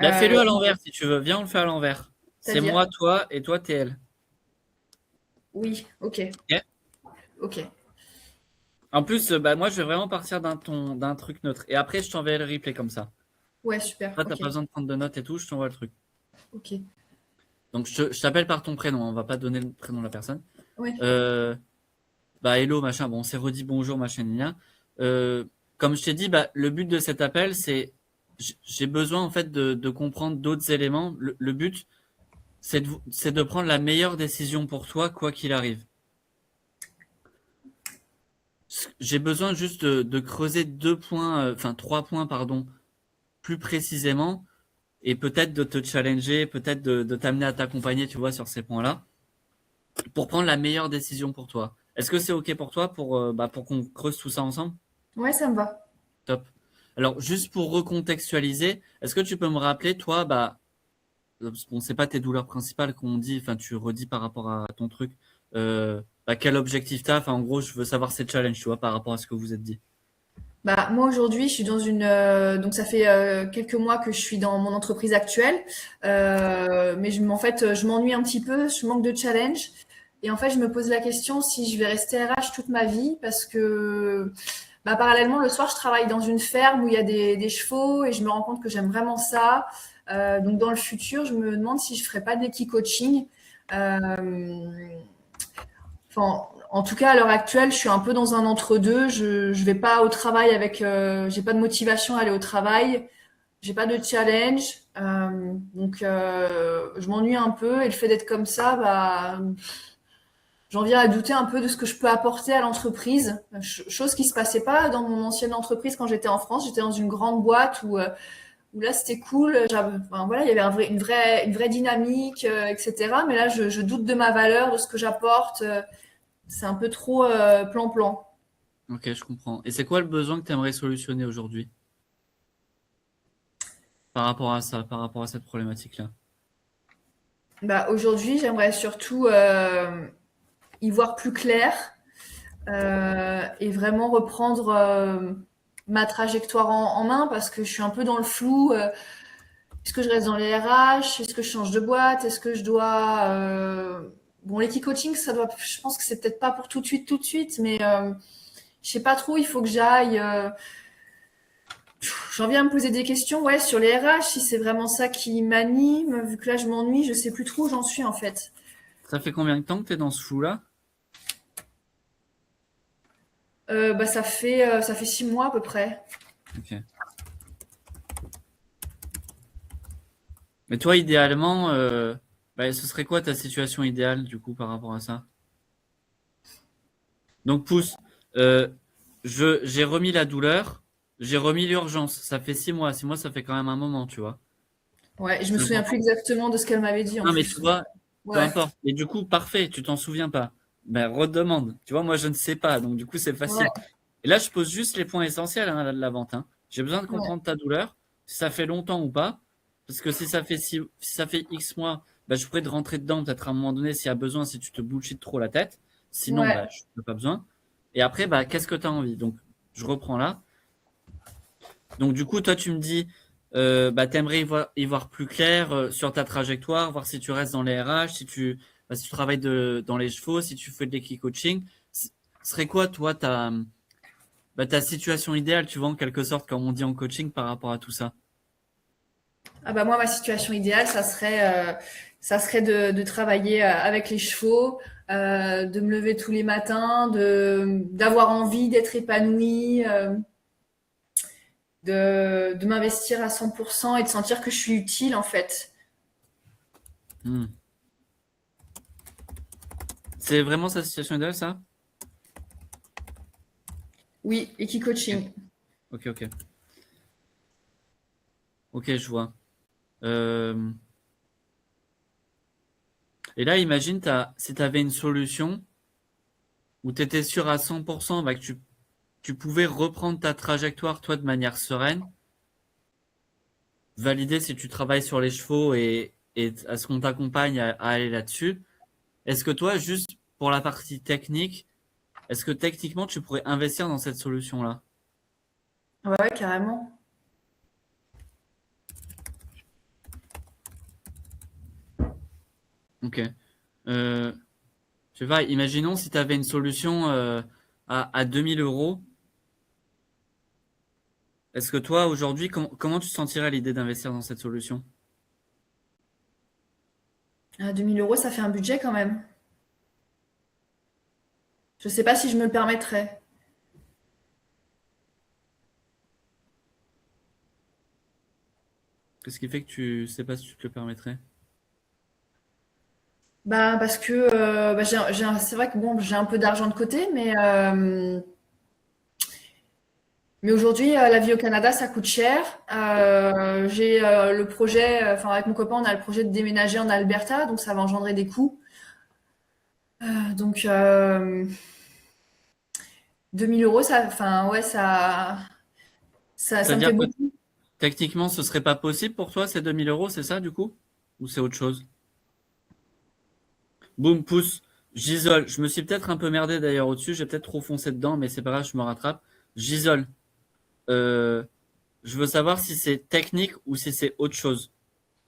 Bah, fais-le à l'envers si tu veux. Viens, on le fait à l'envers. C'est C'est-à-dire? moi, toi, et toi, t'es elle. Oui, ok, Ok. ok. En plus, bah, moi, je vais vraiment partir d'un truc neutre. Et après, je t'enverrai le replay comme ça. Ouais, super, Là, t'as ok, pas besoin de prendre de notes et tout, je t'envoie le truc. ok. Donc, je t'appelle par ton prénom, on va pas donner le prénom de la personne. Ouais. Euh, Bah, hello, machin, bon, on s'est redit bonjour, machin, gna. Comme je t'ai dit, bah, le but de cet appel, c'est, j'ai besoin, en fait, de comprendre d'autres éléments. Le but, c'est de prendre la meilleure décision pour toi, quoi qu'il arrive. J'ai besoin juste de creuser deux points, enfin, trois points, pardon, plus précisément, et peut-être de te challenger, peut-être de t'amener à t'accompagner, tu vois, sur ces points-là, pour prendre la meilleure décision pour toi. Est-ce que c'est OK pour toi pour qu'on creuse tout ça ensemble? Ouais, ça me va. Top. Alors, juste pour recontextualiser, est-ce que tu peux me rappeler, toi, parce qu'on sait pas tes douleurs principales qu'on dit, enfin, tu redis par rapport à ton truc, quel objectif t'as? Enfin, en gros, je veux savoir ces challenges, tu vois, par rapport à ce que vous êtes dit. Bah, moi aujourd'hui, je suis dans une donc ça fait quelques mois que je suis dans mon entreprise actuelle, mais en fait, je m'ennuie un petit peu, je manque de challenge, et en fait, je me pose la question si je vais rester RH toute ma vie parce que bah, parallèlement, le soir, je travaille dans une ferme où il y a des chevaux et je me rends compte que j'aime vraiment ça. Donc dans le futur, je me demande si je ferais pas de l'équicoaching. Enfin, en tout cas, à l'heure actuelle, je suis un peu dans un entre-deux. Je vais pas au travail avec, j'ai pas de motivation à aller au travail. J'ai pas de challenge. Je m'ennuie un peu. Et le fait d'être comme ça, bah, j'en viens à douter un peu de ce que je peux apporter à l'entreprise. Chose qui se passait pas dans mon ancienne entreprise quand j'étais en France. J'étais dans une grande boîte où là, c'était cool. Enfin, voilà, il y avait une vraie dynamique, etc. Mais là, je doute de ma valeur, de ce que j'apporte. C'est un peu trop plan-plan. Ok, je comprends. Et c'est quoi le besoin que tu aimerais solutionner aujourd'hui par rapport à ça, par rapport à cette problématique-là? Bah, aujourd'hui, j'aimerais surtout y voir plus clair et vraiment reprendre ma trajectoire en main parce que je suis un peu dans le flou. Est-ce que je reste dans les RH? Est-ce que je change de boîte? Est-ce que je dois... Bon, l'équicoaching, ça doit... Je pense que c'est peut-être pas pour tout de suite, mais je sais pas trop, il faut que j'aille... J'en viens à me poser des questions, ouais, sur les RH, si c'est vraiment ça qui m'anime, vu que là je m'ennuie, je sais plus trop où j'en suis en fait. Ça fait combien de temps que tu es dans ce flou-là? Bah ça fait 6 mois à peu près. Ok. Mais toi, idéalement, ce serait quoi ta situation idéale, du coup, par rapport à ça? Donc, pouce, euh, j'ai remis la douleur, j'ai remis l'urgence. Ça fait 6 mois. 6 mois, ça fait quand même un moment, tu vois. Ouais, je me C'est souviens important. plus exactement de ce qu'elle m'avait dit en Non, mais tu plus. vois, peu Ouais, importe. Et du coup, parfait, tu t'en souviens pas. Ben, redemande. Tu vois, moi, je ne sais pas. Donc, du coup, c'est facile. ouais, Et là, je pose juste les points essentiels hein, de la vente. Hein. J'ai besoin de ouais, comprendre ta douleur, si ça fait longtemps ou pas. Parce que si ça fait X mois, bah, je pourrais te rentrer dedans peut-être à un moment donné s'il y a besoin, si tu te bullshit trop la tête. Sinon, bah, ouais. je n'ai pas besoin. Et après, bah, qu'est-ce que tu as envie? Donc, je reprends là. Donc, du coup, toi, tu me dis, t'aimerais y voir plus clair sur ta trajectoire, voir si tu restes dans les RH, si tu travailles dans les chevaux, si tu fais de l'équicoaching. Ce serait quoi, toi, ta situation idéale, tu vois, en quelque sorte, comme on dit en coaching par rapport à tout ça? Ah bah moi ma situation idéale ça serait de travailler avec les chevaux, de me lever tous les matins, de d'avoir envie d'être épanouie, de m'investir à 100% et de sentir que je suis utile en fait. Hmm. C'est vraiment sa situation idéale, ça? Oui, Ok, coaching. ok, ok. Ok, je vois. Euh, Et là, imagine, si tu avais une solution où tu étais sûr à 100% que tu pouvais reprendre ta trajectoire, toi, de manière sereine, valider si tu travailles sur les chevaux et à ce qu'on t'accompagne à aller là-dessus. Est-ce que toi, juste pour la partie technique, est-ce que techniquement, tu pourrais investir dans cette solution-là? Ouais, ouais, carrément. Ok. Euh, je sais pas, imaginons si tu avais une solution à 2000 euros. Est-ce que toi, aujourd'hui, comment tu te sentirais à l'idée d'investir dans cette solution? À 2 000 euros, ça fait un budget quand même. Je sais pas si je me le permettrais. Qu'est-ce qui fait que tu sais pas si tu te le permettrais? Bah, parce que c'est vrai que bon, j'ai un peu d'argent de côté, mais aujourd'hui, la vie au Canada, ça coûte cher. J'ai le projet, enfin avec mon copain, on a le projet de déménager en Alberta, donc ça va engendrer des coûts. Donc 2 000 euros, ça, enfin ouais, ça me fait C'est-à-dire que beaucoup. techniquement, ce serait pas possible pour toi, ces 2000 euros, c'est ça, du coup? Ou c'est autre chose? Boum, pouce. J'isole. Je me suis peut-être un peu merdé d'ailleurs au-dessus. J'ai peut-être trop foncé dedans, mais c'est pas grave, je me rattrape. J'isole. Euh, je veux savoir si c'est technique ou si c'est autre chose.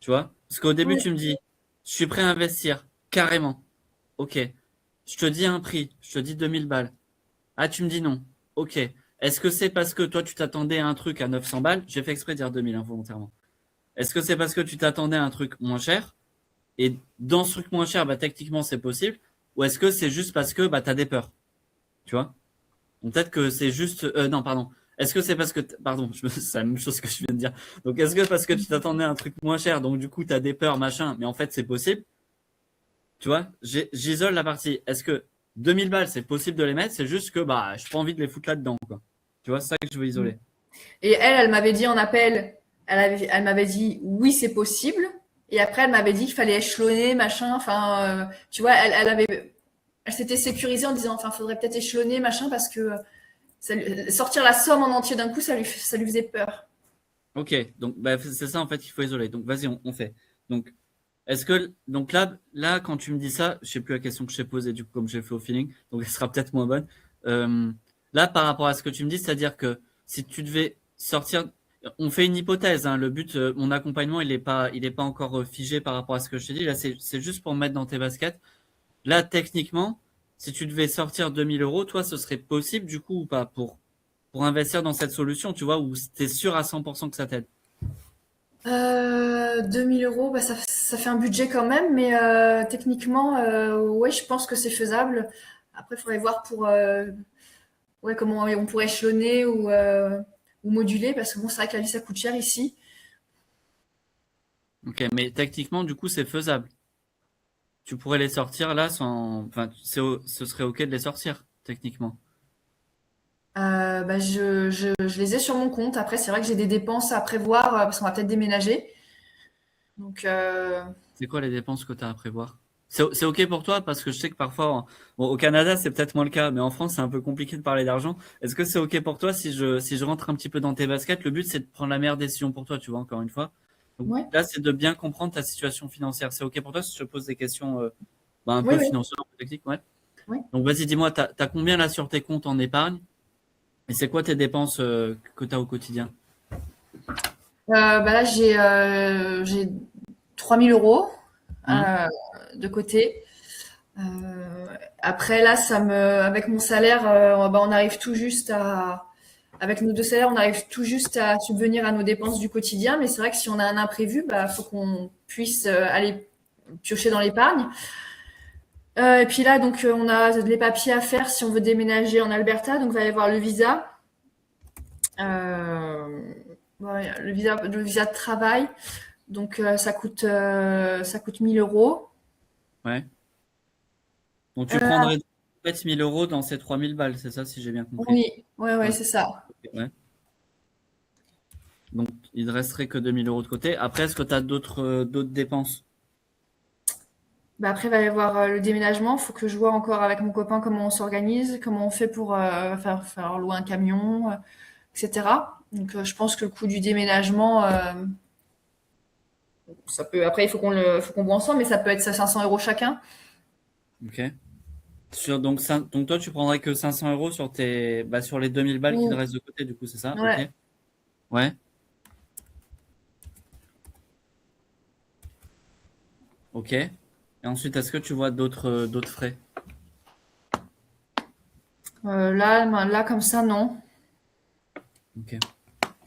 Tu vois? Parce qu'au début, Ouais. tu me dis, je suis prêt à investir. Carrément. Ok. Je te dis un prix. Je te dis 2000 balles. Ah, tu me dis non. Ok. Est-ce que c'est parce que toi, tu t'attendais à un truc à 900 balles? J'ai fait exprès de dire 2000 involontairement. Est-ce que c'est parce que tu t'attendais à un truc moins cher? Et dans ce truc moins cher, bah, techniquement, c'est possible. Ou est-ce que c'est juste parce que bah, tu as des peurs? Tu vois? Donc peut-être que c'est juste. Non, pardon. Est-ce que c'est parce que. Pardon, c'est la même chose que je viens de dire. Donc est-ce que parce que tu t'attendais à un truc moins cher, donc du coup, tu as des peurs, machin, mais en fait, c'est possible? Tu vois? J'isole la partie. Est-ce que 2000 balles, c'est possible de les mettre? C'est juste que bah, je pas envie de les foutre là-dedans, quoi. Tu vois, c'est ça que je veux isoler. Et elle m'avait dit en appel, elle m'avait dit oui, c'est possible. Et après, elle m'avait dit qu'il fallait échelonner, machin. Enfin, tu vois, elle s'était sécurisée en disant, enfin, faudrait peut-être échelonner, machin, parce que sortir la somme en entier d'un coup, ça lui faisait peur. Ok, donc bah, c'est ça en fait qu'il faut isoler. Donc vas-y, on fait. Donc est-ce que donc là quand tu me dis ça, je sais plus la question que je t'ai posée du coup comme j'ai fait au feeling, donc elle sera peut-être moins bonne. Euh, Là par rapport à ce que tu me dis, c'est-à-dire que si tu devais sortir, on fait une hypothèse. Hein, le but, mon accompagnement il est pas encore figé par rapport à ce que je t'ai dit. Là c'est juste pour me mettre dans tes baskets. Là techniquement, si tu devais sortir 2000 euros, toi ce serait possible du coup ou pas pour investir dans cette solution, tu vois, où t'es sûr à 100% que ça t'aide. 2 000 euros, bah, ça fait un budget quand même, mais techniquement, ouais, je pense que c'est faisable. Après, il faudrait voir pour ouais, comment on pourrait échelonner ou moduler, parce que bon, c'est vrai que la vie, ça coûte cher ici. Ok, mais techniquement, du coup, c'est faisable. Tu pourrais les sortir là sans. Enfin, ce serait ok de les sortir, techniquement. Bah, je les ai sur mon compte. Après, c'est vrai que j'ai des dépenses à prévoir parce qu'on va peut-être déménager. Donc, C'est quoi les dépenses que tu as à prévoir? C'est ok pour toi? Parce que je sais que parfois, bon, au Canada, c'est peut-être moins le cas, mais en France, c'est un peu compliqué de parler d'argent. Est-ce que c'est ok pour toi si je rentre un petit peu dans tes baskets? Le but, c'est de prendre la meilleure décision pour toi, tu vois, encore une fois. Donc ouais, là, c'est de bien comprendre ta situation financière. C'est ok pour toi si je te pose des questions bah, un oui, peu oui, financières, un peu techniques, ouais. oui. Donc vas-y, dis-moi, t'as combien là sur tes comptes en épargne? Et c'est quoi tes dépenses que tu as au quotidien? Bah là, j'ai 3 000 euros Hum. de côté. Euh, Après, là, avec mon salaire, bah, on arrive tout juste avec nos deux salaires, on arrive tout juste à subvenir à nos dépenses du quotidien. Mais c'est vrai que si on a un imprévu, bah, faut qu'on puisse aller piocher dans l'épargne. Et puis là, donc, on a les papiers à faire si on veut déménager en Alberta. Donc, il va y avoir le visa. Euh, ouais, le visa de travail. Donc, ça coûte 1 000 euros. Ouais. Donc tu Euh, prendrais 7 000 euros dans ces 3000 balles, c'est ça, si j'ai bien compris. oui, ouais, ouais, Ouais. c'est ça. Ouais. Donc il ne resterait que 2000 euros de côté. Après, est-ce que tu as d'autres dépenses? Bah, après, il va y avoir le déménagement. Il faut que je vois encore avec mon copain comment on s'organise, comment on fait pour faire louer un camion, etc. Donc, je pense que le coût du déménagement, ça peut. Après, il faut qu'on voit ensemble, mais ça peut être 500 euros chacun. Ok. Donc toi, tu prendrais que 500 euros sur les 2000 balles qui te Oui. restent de côté, du coup, c'est ça? Ok. Ouais. Ouais. Ok. Et ensuite, est-ce que tu vois d'autres frais? Là, comme ça, non. Ok.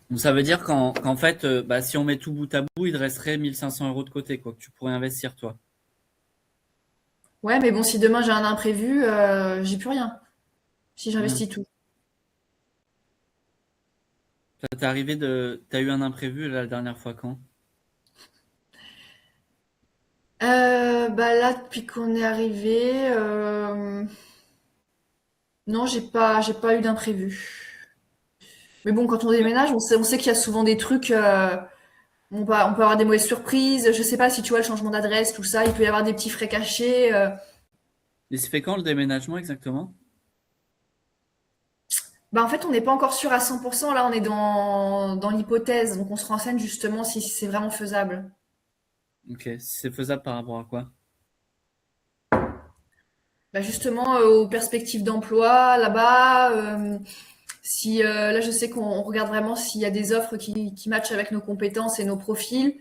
Donc ça veut dire qu'en fait, bah, si on met tout bout à bout, il te resterait 1 500 € de côté, quoi, que tu pourrais investir, toi. Ouais, mais bon, si demain j'ai un imprévu, j'ai plus rien. Si Bien. j'investis tout. T'as eu un imprévu la dernière fois quand? Bah là, depuis qu'on est arrivé, non, j'ai pas eu d'imprévu. Mais bon, quand on déménage, on sait qu'il y a souvent des trucs. On peut avoir des mauvaises surprises. Je sais pas si tu vois le changement d'adresse, tout ça. Il peut y avoir des petits frais cachés. Il se fait quand le déménagement exactement? Bah en fait, on n'est pas encore sûr à 100%. Là, on est dans l'hypothèse. Donc, on se renseigne justement si c'est vraiment faisable. Ok, si c'est faisable par rapport à quoi? Bah justement, aux perspectives d'emploi là-bas. Si là, je sais qu'on regarde vraiment s'il y a des offres qui matchent avec nos compétences et nos profils.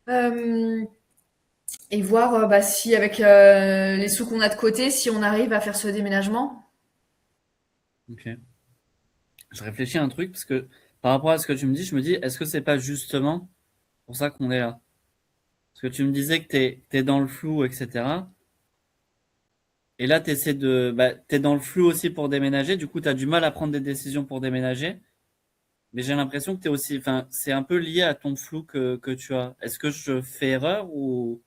Euh, et voir bah, si avec les sous qu'on a de côté, si on arrive à faire ce déménagement. Ok. Je réfléchis à un truc parce que par rapport à ce que tu me dis, je me dis, est-ce que c'est pas justement pour ça qu'on est là? Parce que tu me disais que t'es dans le flou, etc. Et là, t'es dans le flou aussi pour déménager. Du coup, t'as du mal à prendre des décisions pour déménager. Mais j'ai l'impression que t'es aussi, enfin, c'est un peu lié à ton flou que tu as. Est-ce que je fais erreur ou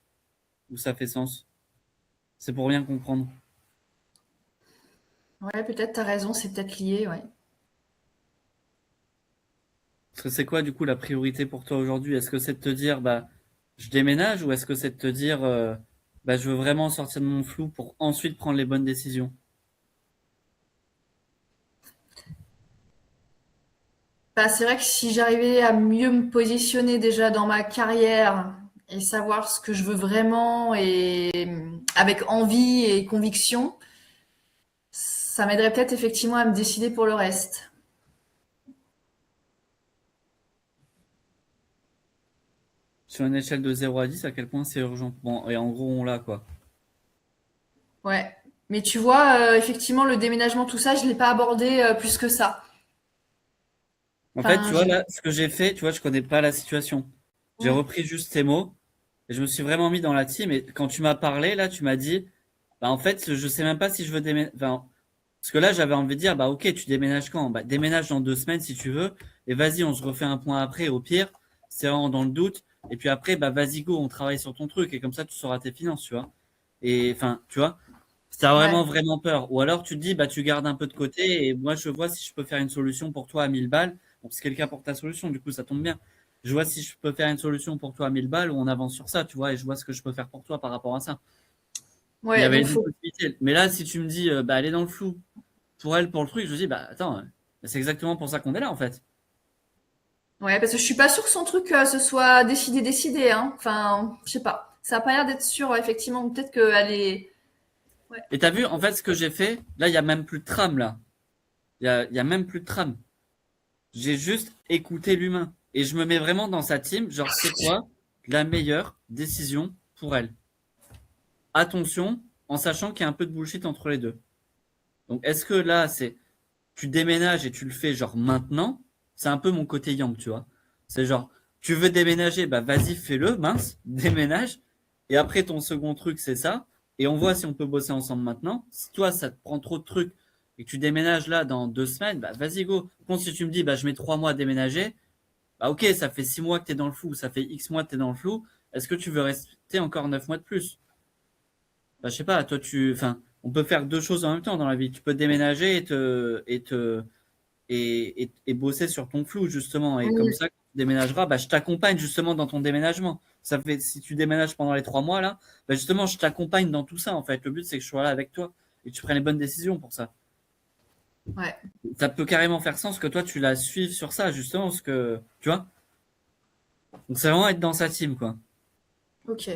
ça fait sens? C'est pour bien comprendre. Ouais, peut-être t'as raison, c'est peut-être lié, ouais. Parce que c'est quoi, du coup, la priorité pour toi aujourd'hui? Est-ce que c'est de te dire, bah, je déménage ou est-ce que c'est de te dire, bah, je veux vraiment sortir de mon flou pour ensuite prendre les bonnes décisions? Bah, c'est vrai que si j'arrivais à mieux me positionner déjà dans ma carrière et savoir ce que je veux vraiment et avec envie et conviction, ça m'aiderait peut-être effectivement à me décider pour le reste. Sur une échelle de 0 à 10, à quel point c'est urgent? Bon, et en gros, on l'a, quoi. Ouais. Mais tu vois, effectivement, le déménagement, tout ça, je l'ai pas abordé plus que ça. En fait, tu Enfin, vois, là, ce que j'ai fait, tu vois, je connais pas la situation. J'ai Mm. repris juste tes mots et je me suis vraiment mis dans la team. Et quand tu m'as parlé, là, tu m'as dit, bah, en fait, je sais même pas si je veux déménager. Enfin, parce que là, j'avais envie de dire, bah, ok, tu déménages quand? Bah, déménage dans 2 semaines si tu veux. Et vas-y, on se refait un point après, au pire. C'est vraiment dans le doute. Et puis après, bah, vas-y, go, on travaille sur ton truc. Et comme ça, tu sauras tes finances, tu vois. Et enfin, tu vois, si t'as Ouais. vraiment, vraiment peur. Ou alors, tu te dis, bah, tu gardes un peu de côté. Et moi, je vois si je peux faire une solution pour toi à 1000 balles. Bon, c'est quelqu'un pour ta solution, du coup, ça tombe bien. Je vois si je peux faire une solution pour toi à 1000 balles ou on avance sur ça, tu vois, et je vois ce que je peux faire pour toi par rapport à ça. Il y Ouais, avait donc les deux faut. possibilités. Mais là, si tu me dis, bah, elle est dans le flou, pour elle, pour le truc, je dis, bah, attends, c'est exactement pour ça qu'on est là, en fait. Ouais, parce que je suis pas sûre que son truc ce soit décidé, hein. Enfin, je sais pas. Ça a pas l'air d'être sûr, effectivement. Peut-être qu'elle est. Ouais. Et t'as vu, en fait, ce que j'ai fait, là, il y a même plus de trame, là. Il y a même plus de trame. J'ai juste écouté l'humain. Et je me mets vraiment dans sa team, genre, c'est quoi la meilleure décision pour elle? Attention, en sachant qu'il y a un peu de bullshit entre les deux. Donc, est-ce que là, tu déménages et tu le fais genre maintenant, c'est un peu mon côté yang, tu vois. C'est genre, tu veux déménager, bah vas-y, fais-le, mince, déménage. Et après, ton second truc, c'est ça. Et on voit si on peut bosser ensemble maintenant. Si toi, ça te prend trop de trucs et que tu déménages là dans 2 semaines, bah vas-y, go. Par contre, si tu me dis, bah je mets 3 mois à déménager, bah ok, ça fait 6 mois que t'es dans le flou, ça fait X mois que t'es dans le flou. Est-ce que tu veux rester encore 9 mois de plus? Bah, je sais pas, toi, enfin, on peut faire deux choses en même temps dans la vie. Tu peux déménager et bosser sur ton flou justement. Et comme Oui. ça, quand tu déménageras, bah, je t'accompagne justement dans ton déménagement. Ça fait, si tu déménages pendant les 3 mois là, bah, justement, je t'accompagne dans tout ça en fait. Le but, c'est que je sois là avec toi et que tu prennes les bonnes décisions pour ça. Ouais. Ça peut carrément faire sens que toi, tu la suives sur ça justement, parce que, tu vois. Donc, c'est vraiment être dans sa team, quoi. Ok.